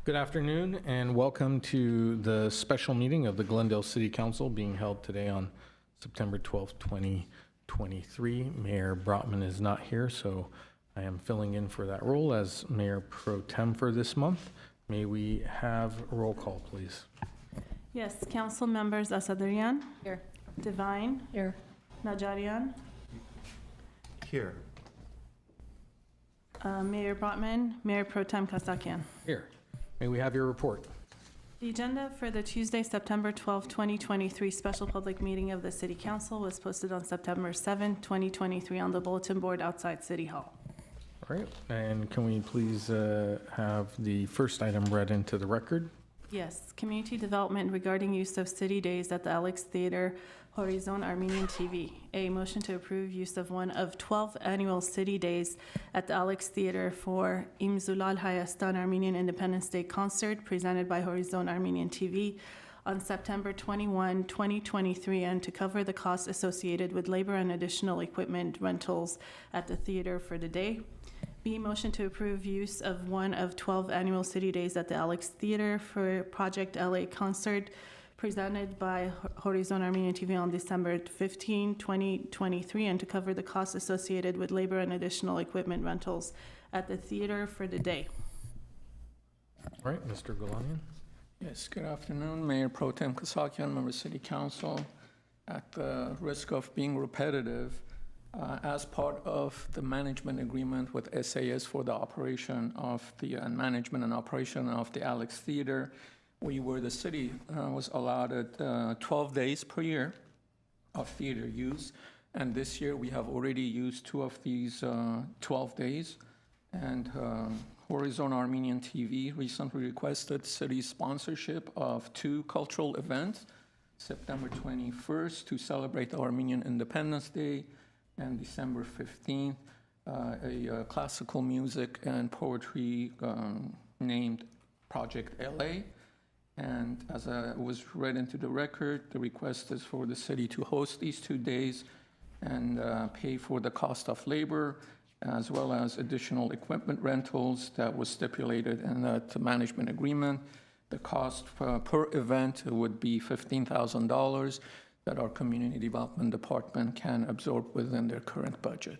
Good afternoon and welcome to the special meeting of the Glendale City Council being held today on September 12th, 2023. Mayor Brotman is not here, so I am filling in for that role as Mayor Pro Tem for this month. May we have roll call, please? Yes, council members Asadarian. Here. Divine. Here. Najarian. Here. Mayor Brotman. Mayor Pro Tem Kasakian. Here. May we have your report? The agenda for the Tuesday, September 12, 2023 special public meeting of the City Council was posted on September 7, 2023 on the bulletin board outside City Hall. All right, and can we please have the first item read into the record? Yes, community development regarding use of city days at the Alex Theater, Horizon Armenian TV. A motion to approve use of one of 12 annual city days at the Alex Theater for Imzulal Hayastan Armenian Independence Day concert presented by Horizon Armenian TV on September 21, 2023, and to cover the costs associated with labor and additional equipment rentals at the theater for the day. B, motion to approve use of one of 12 annual city days at the Alex Theater for Project LA concert presented by Horizon Armenian TV on December 15, 2023, and to cover the costs associated with labor and additional equipment rentals at the theater for the day. All right, Mr. Golanian. Yes, good afternoon, Mayor Pro Tem Kasakian, member City Council. At the risk of being repetitive, as part of the management agreement with SAS for the operation of the management and operation of the Alex Theater, the city was allotted 12 days per year of theater use. And this year we have already used 2 of these 12 days. And Horizon Armenian TV recently requested city sponsorship of 2 cultural events, September 21st to celebrate the Armenian Independence Day, and December 15th, a classical music and poetry named Project LA. And as was read into the record, the request is for the city to host these 2 days and pay for the cost of labor, as well as additional equipment rentals that was stipulated in that management agreement. The cost per event would be $15,000 that our community development department can absorb within their current budget.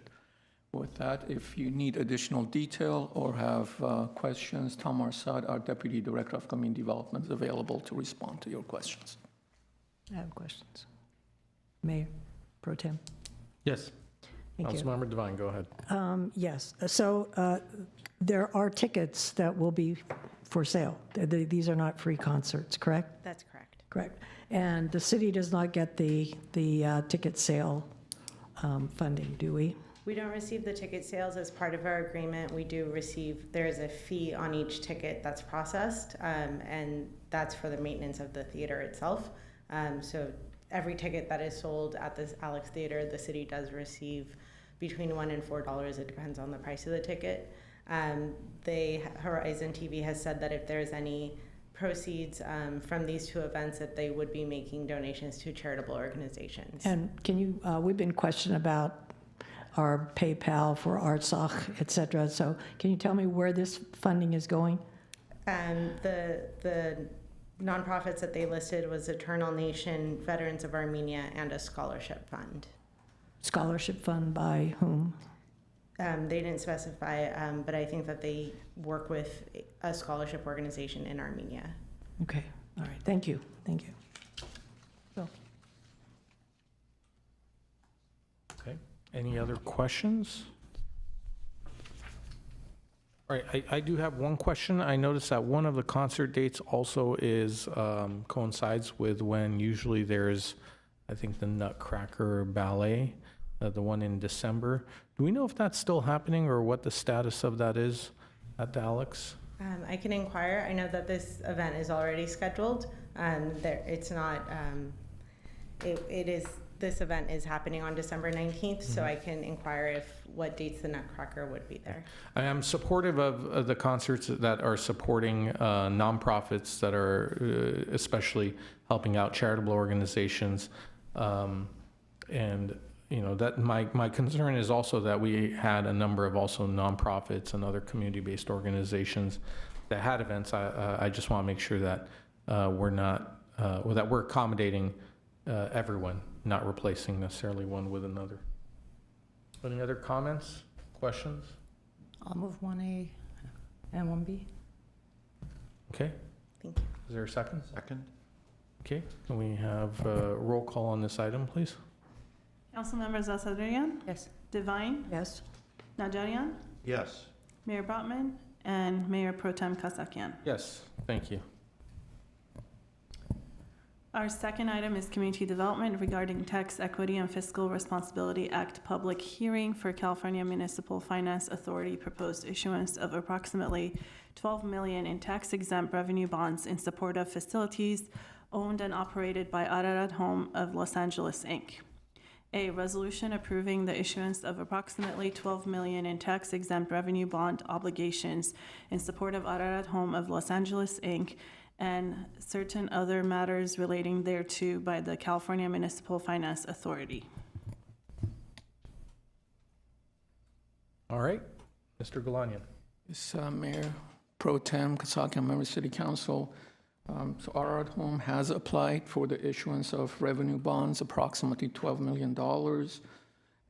With that, if you need additional detail or have questions, Tom Arsad, our Deputy Director of Community Development, is available to respond to your questions. I have questions. Mayor Pro Tem. Yes. Thank you. Councilmember Devine, go ahead. Yes, so there are tickets that will be for sale. These are not free concerts, correct? That's correct. Correct. And the city does not get the ticket sale funding, do we? We don't receive the ticket sales as part of our agreement. We do receive, there is a fee on each ticket that's processed, and that's for the maintenance of the theater itself. So every ticket that is sold at this Alex Theater, the city does receive between $1 and $4. It depends on the price of the ticket. Horizon TV has said that if there's any proceeds from these 2 events, that they would be making donations to charitable organizations. And can you, we've been questioned about our PayPal for Artsakh, et cetera. So can you tell me where this funding is going? The nonprofits that they listed was Eternal Nation, Veterans of Armenia, and a scholarship fund. Scholarship fund by whom? They didn't specify, but I think that they work with a scholarship organization in Armenia. Okay, all right, thank you, thank you. So. Okay. Any other questions? All right, I do have one question. I noticed that one of the concert dates also is coincides with when usually there's, I think, the Nutcracker Ballet, the one in December. Do we know if that's still happening or what the status of that is at the Alex? I can inquire. I know that this event is already scheduled. It's not. This event is happening on December 19th, so I can inquire what dates the Nutcracker would be there. I am supportive of the concerts that are supporting nonprofits that are especially helping out charitable organizations. And you know, that my concern is also that we had a number of also nonprofits and other community-based organizations that had events, I just want to make sure that we're not, well, that we're accommodating everyone, not replacing necessarily one with another. Any other comments, questions? I'll move 1A and 1B. Okay, Thank you. is there a second? Second? Okay, can we have a roll call on this item, please? Councilmembers Asadrian, Yes. Divine, Yes? Najarian, Yes. Mayor Brotman, and Mayor Pro Tem Kasakian. Yes, thank you. Our second item is Community Development regarding Tax Equity and Fiscal Responsibility Act public hearing for California Municipal Finance Authority proposed issuance of approximately $12 million in tax-exempt revenue bonds in support of facilities owned and operated by Ararat Home of Los Angeles, Inc. A resolution approving the issuance of approximately $12 million in tax-exempt revenue bond obligations in support of Ararat Home of Los Angeles, Inc., and certain other matters relating thereto by the California Municipal Finance Authority. All right, Mr. Galanian. Yes, Mayor Pro Tem Kasakian, member of City Council. So Ararat Home has applied for the issuance of revenue bonds, approximately $12 million,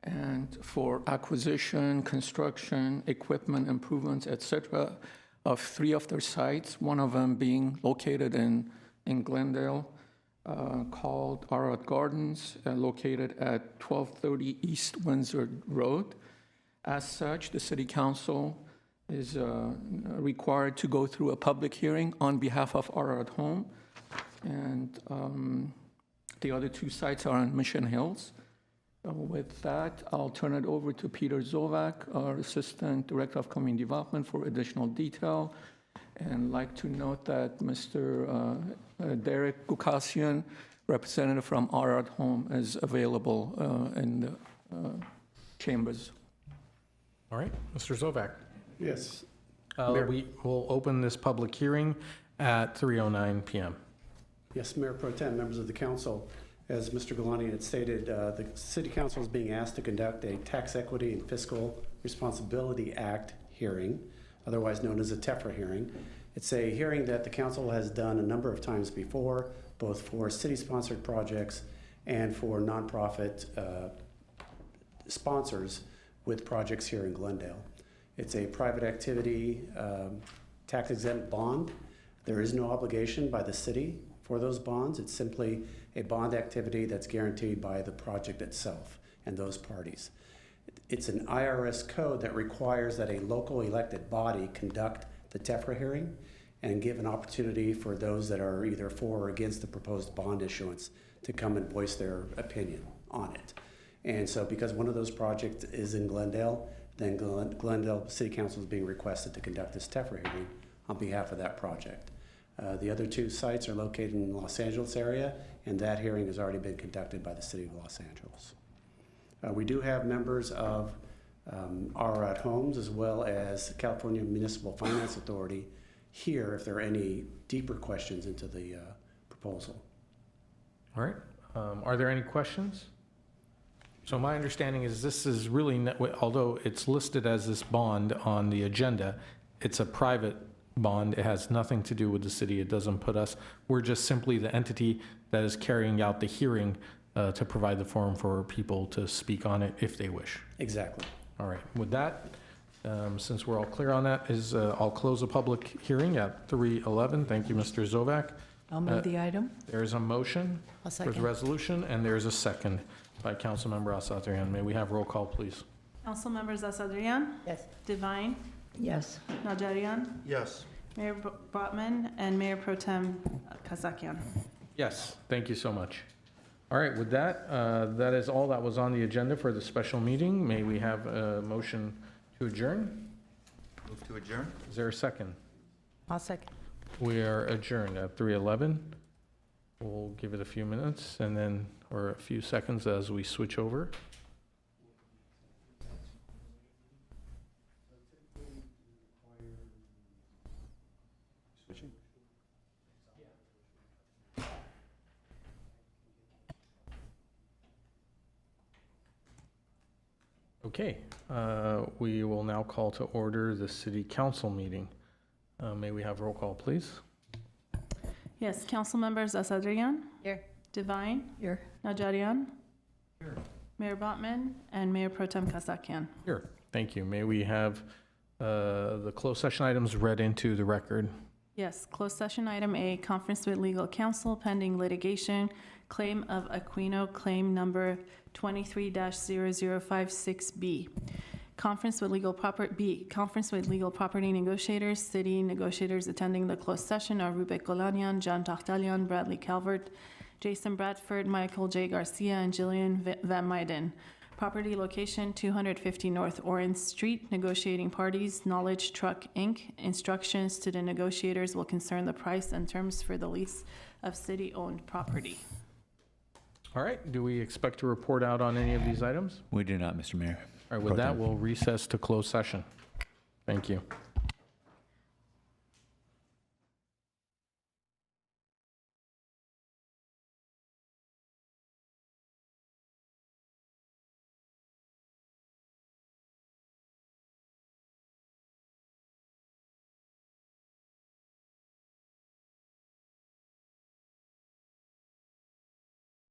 and for acquisition, construction, equipment improvements, et cetera, of 3 of their sites, one of them being located in Glendale, called Ararat Gardens, located at 1230 East Windsor Road. As such, the City Council is required to go through a public hearing on behalf of Ararat Home. And the other 2 sites are in Mission Hills. With that, I'll turn it over to Peter Zovak, our Assistant Director of Community Development, for additional detail. And like to note that Mr. Derek Gukasian, representative from Ararat Home, is available in the chambers. All right, Mr. Zovak. Yes. Mayor. We will open this public hearing at 3:09 PM. Yes, Mayor Pro Tem, members of the council. As Mr. Galani had stated, the City Council is being asked to conduct a Tax Equity and Fiscal Responsibility Act hearing, otherwise known as a TEFRA hearing. It's a hearing that the council has done a number of times before, both for city-sponsored projects and for nonprofit sponsors with projects here in Glendale. It's a private activity tax-exempt bond. There is no obligation by the city for those bonds. It's simply a bond activity that's guaranteed by the project itself and those parties. It's an IRS code that requires that a local elected body conduct the TEFRA hearing and give an opportunity for those that are either for or against the proposed bond issuance to come and voice their opinion on it. And so because one of those projects is in Glendale, then Glendale City Council is being requested to conduct this TEFRA hearing on behalf of that project. The other 2 sites are located in the Los Angeles area, and that hearing has already been conducted by the City of Los Angeles. We do have members of Ararat Homes as well as California Municipal Finance Authority here if there are any deeper questions into the proposal. All right, are there any questions? So my understanding is this is really, although it's listed as this bond on the agenda, it's a private bond. It has nothing to do with the city. It doesn't put us, we're just simply the entity that is carrying out the hearing to provide the forum for people to speak on it if they wish. Exactly. All right, with that, since we're all clear on that, I'll close the public hearing at 3:11. Thank you, Mr. Zovak. I'll move the item. There is a motion I'll for the second. resolution, and there is a second by Councilmember Asatryan. May we have roll call, please? Councilmembers Asadrian, Yes. Divine, Yes. Najarian, Yes. Mayor Brotman, and Mayor Pro Tem Kasakian. Yes, thank you so much. All right, with that, that is all that was on the agenda for the special meeting. May we have a motion to adjourn? Move to adjourn? Is there a second? I'll second. We are adjourned at 3:11. We'll give it a few minutes and then, or a few seconds as we switch over. Okay, we will now call to order the city council meeting. May we have roll call, please? Yes, council members Asadrian, Here. Divine, Here. Najarian. Mayor Brotman and Mayor Pro Tem Kasakian. Here. Thank you. May we have the closed session items read into the record? Yes, closed session item A, conference with legal counsel pending litigation, claim of Aquino, claim number 23-0056B. Conference with legal property negotiators, city negotiators attending the closed session are Rubek Golanian, John Tachtalian, Bradley Calvert, Jason Bradford, Michael J. Garcia, and Jillian Van Meiden. Property location, 250 North Orange Street. Negotiating parties, Knowledge Truck, Inc. Instructions to the negotiators will concern the price and terms for the lease of city-owned property. All right. Do we expect to report out on any of these items? We do not, Mr. Mayor. All right. With that, we'll recess to closed session. Thank you.